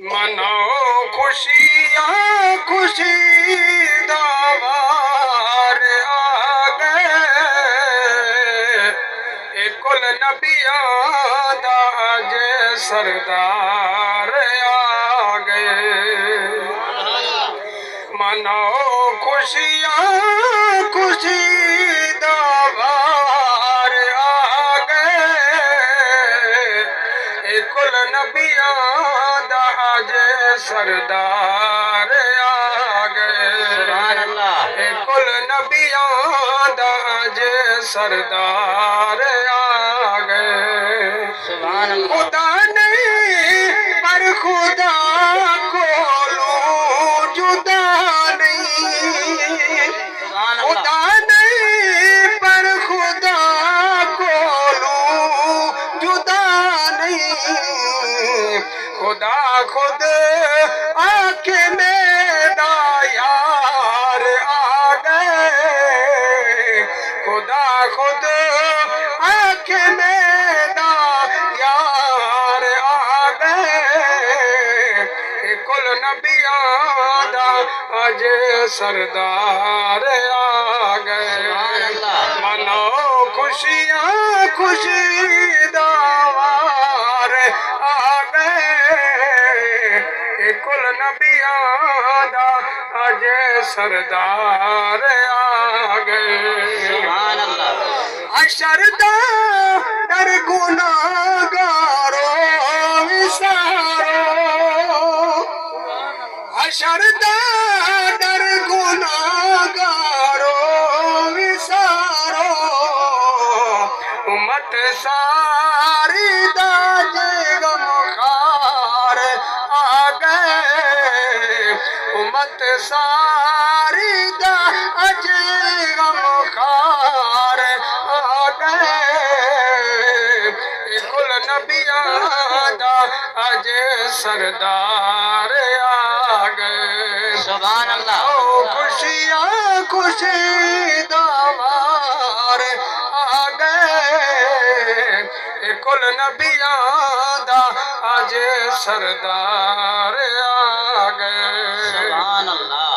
مناؤ خوشیاں خوشی دوار آ گئے کل نبیاں دا اج سردار آ گئے مناؤ خوشیاں خوشی دوار آ گئے کل نبیاں دا اج سردار آ گئے کل نبیاں دا اج سردار آ گئے خدا نہیں پر خدا کولوں جدا نہیں خدا نہیں پر خدا کولوں جدا نہیں خدا خود آنکھ میرا یار آ گئے خدا خود آنکھ میرا یار آ گئے کل نبیاں دا اج سردار آ گئے مناؤ خوشیاں خوشی دوار آ گئے کل نبیاں دا اج سردار آ گئے حشر دا در گناہگاروں وسارو حشر دا در گناہگاروں وسارو امت ساری دا غم خار آ گئے امت ساری دا اج غم خار آ گئے کل نبیاں دا اج سردار آ گئے سبحان اللہ خوشیاں خوشی دوار آ گئے کل نبیاں دا اج سردار آ گئے سبحان اللہ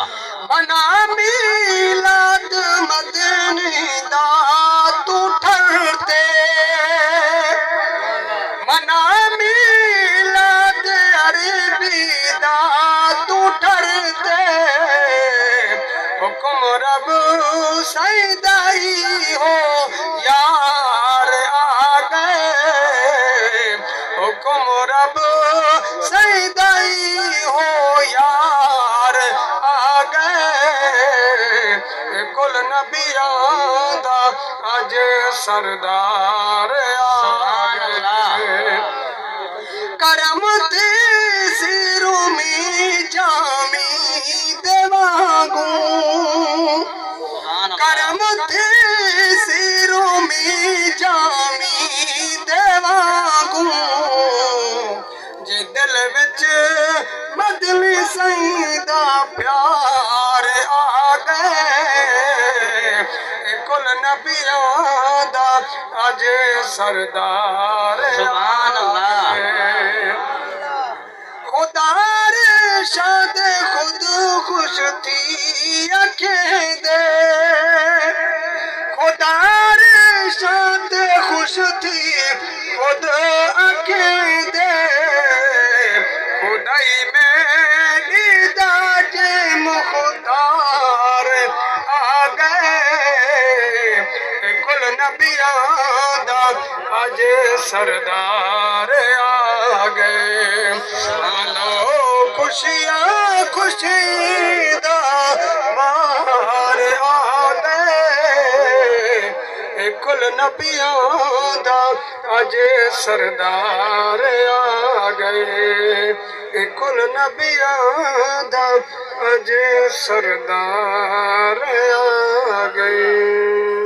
بنا میلاد مدنی دا تو ٹھرتے منا میلاد عربی دا تو ٹھرتے حکم رب سیدائی ہو یار آ گئے حکم رب سیدائی ہو یار آ گئے کل نبیاں دا اج سردار آ گئے کرم تیسی رومی جامی دیوانگوں کرم تیسی رومی جامی دیوانگوں جے دل وچ مدلی سیدہ پیار آ گئے کل نبیاں دا اج سردار سبحان اللہ خدا ارشاد خود خوش تھی اکھیں دے خدا ارشاد خوش تھی خود اکھیں دے خدائی میری دا جے مختار آ گئے کل نبیاں دا اج سردار آ گئے مناؤ خوشیاں خوشی دوار آ گئے کل نبیاں دا اج سردار آ گئے کل نبیاں دا اج سردار آ گئے